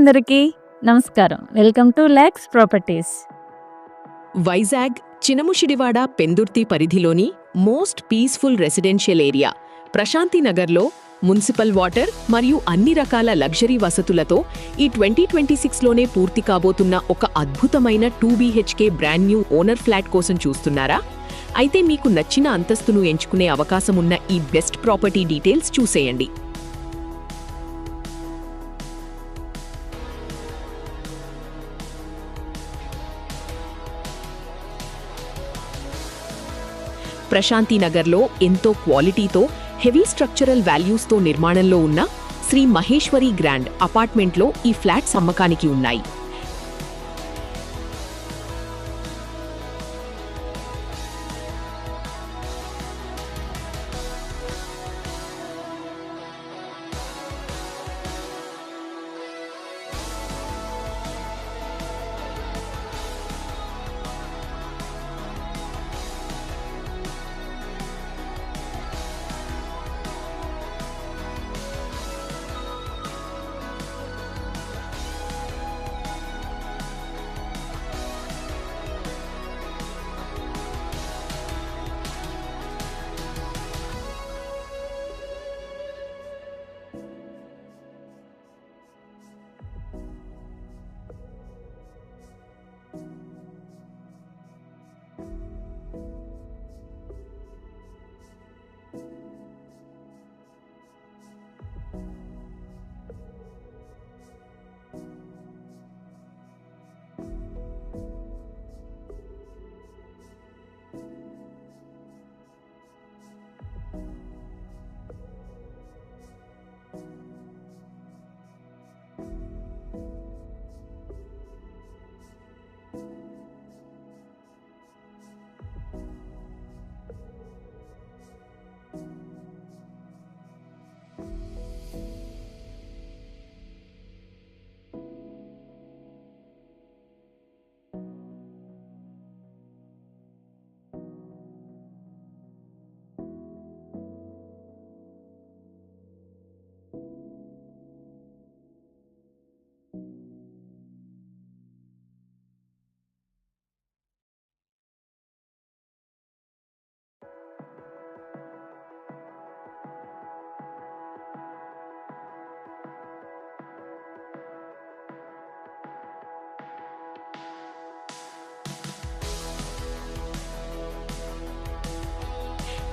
అందరికీ నమస్కారం. Welcome to లాక్స్ ప్రాపర్టీస్. వైజాగ్ చినముషిడివాడ పెందుర్తి పరిధిలోని మోస్ట్ పీస్ఫుల్ రెసిడెన్షియల్ ఏరియా ప్రశాంతినగర్లో మున్సిపల్ వాటర్ మరియు అన్ని రకాల లగ్జరీ వసతులతో ఈ 2026లోనే పూర్తి కాబోతున్న ఒక అద్భుతమైన 2 BHK brand new owner flat కోసం చూస్తున్నారా? అయితే మీకు నచ్చిన అంతస్తును ఎంచుకునే అవకాశమున్న ఈ బెస్ట్ ప్రాపర్టీ డీటెయిల్స్ చూసేయండి. ప్రశాంతినగర్లో ఎంతో క్వాలిటీతో హెవీ స్ట్రక్చరల్ వాల్యూస్తో నిర్మాణంలో ఉన్న శ్రీ మహేశ్వరి గ్రాండ్ అపార్ట్మెంట్లో ఈ ఫ్లాట్స్ అమ్మకానికి ఉన్నాయి.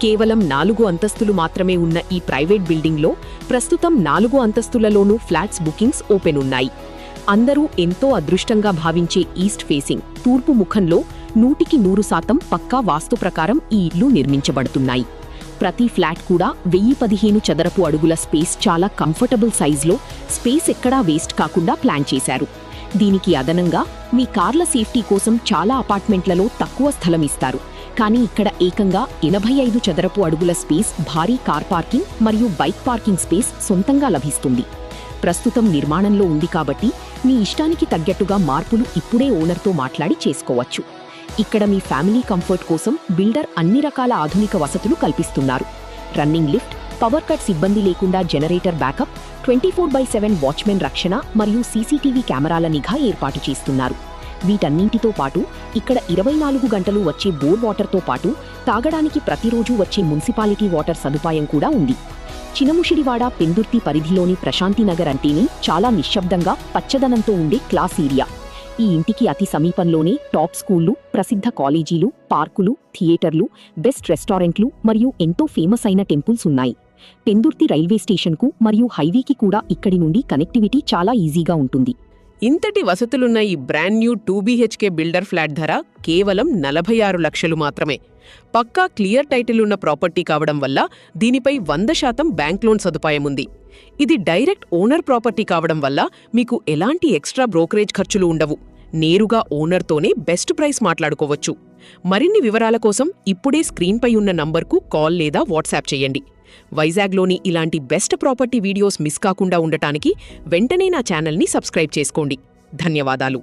కేవలం 4 అంతస్తులు మాత్రమే ఉన్న ఈ ప్రైవేట్ బిల్డింగ్లో ప్రస్తుతం 4 అంతస్తులలోనూ ఫ్లాట్స్ బుకింగ్స్ ఓపెన్ ఉన్నాయి. అందరూ ఎంతో అదృష్టంగా భావించే ఈస్ట్ ఫేసింగ్ తూర్పు ముఖంలో 100% పక్కా వాస్తు ప్రకారం ఈ ఇళ్లు నిర్మించబడుతున్నాయి. ప్రతి ఫ్లాట్ కూడా 1015 చదరపు అడుగుల స్పేస్ చాలా కంఫర్టబుల్ సైజ్లో స్పేస్ ఎక్కడా వేస్ట్ కాకుండా ప్లాన్ చేశారు. దీనికి అదనంగా మీ కార్ల సేఫ్టీ కోసం చాలా అపార్ట్మెంట్లలో తక్కువ స్థలం ఇస్తారు. కానీ ఇక్కడ ఏకంగా 85 చదరపు అడుగుల స్పేస్ భారీ కార్ పార్కింగ్ మరియు బైక్ పార్కింగ్ స్పేస్ సొంతంగా లభిస్తుంది. ప్రస్తుతం నిర్మాణంలో ఉంది కాబట్టి మీ ఇష్టానికి తగ్గట్టుగా మార్పులు ఇప్పుడే ఓనర్తో మాట్లాడి చేసుకోవచ్చు. ఇక్కడ మీ ఫ్యామిలీ కంఫర్ట్ కోసం బిల్డర్ అన్ని రకాల ఆధునిక వసతులు కల్పిస్తున్నారు. రన్నింగ్ లిఫ్ట్, పవర్ కట్స్ ఇబ్బంది లేకుండా జనరేటర్ బ్యాకప్, 24/7 వాచ్మెన్ రక్షణ మరియు సీసీటీవీ కెమెరాల నిఘా ఏర్పాటు చేస్తున్నారు. వీటన్నింటితో పాటు ఇక్కడ 24 గంటలు వచ్చే బోర్ వాటర్తో పాటు తాగడానికి ప్రతిరోజు వచ్చే మున్సిపాలిటీ వాటర్ సదుపాయం కూడా ఉంది. చినముషిడివాడ పెందుర్తి పరిధిలోని ప్రశాంతినగర్ అంటేనే చాలా నిశ్శబ్దంగా పచ్చదనంతో ఉండే క్లాస్ ఏరియా. ఈ ఇంటికి అతి సమీపంలోనే టాప్ స్కూళ్లు, ప్రసిద్ధ కాలేజీలు, పార్కులు, థియేటర్లు, బెస్ట్ రెస్టారెంట్లు మరియు ఎంతో ఫేమస్ అయిన టెంపుల్స్ ఉన్నాయి. పెందుర్తి రైల్వే స్టేషన్కు మరియు హైవేకి కూడా ఇక్కడి నుండి కనెక్టివిటీ చాలా ఈజీగా ఉంటుంది. ఇంతటి వసతులున్న ఈ brand new 2 BHK builder flat ధర కేవలం 46 లక్షలు మాత్రమే. పక్కా క్లియర్ టైటిల్ ఉన్న ప్రాపర్టీ కావడం వల్ల దీనిపై 100% బ్యాంక్ లోన్ సదుపాయం ఉంది. ఇది డైరెక్ట్ ఓనర్ ప్రాపర్టీ కావడం వల్ల మీకు ఎలాంటి ఎక్స్ట్రా బ్రోకరేజ్ ఖర్చులు ఉండవు. నేరుగా ఓనర్తోనే బెస్ట్ ప్రైస్ మాట్లాడుకోవచ్చు. మరిన్ని వివరాల కోసం ఇప్పుడే స్క్రీన్పై ఉన్న నంబర్కు కాల్ లేదా వాట్సాప్ చేయండి. వైజాగ్లోని ఇలాంటి బెస్ట్ ప్రాపర్టీ వీడియోస్ మిస్ కాకుండా ఉండటానికి వెంటనే నా ఛానల్ని సబ్స్క్రైబ్ చేసుకోండి. ధన్యవాదాలు.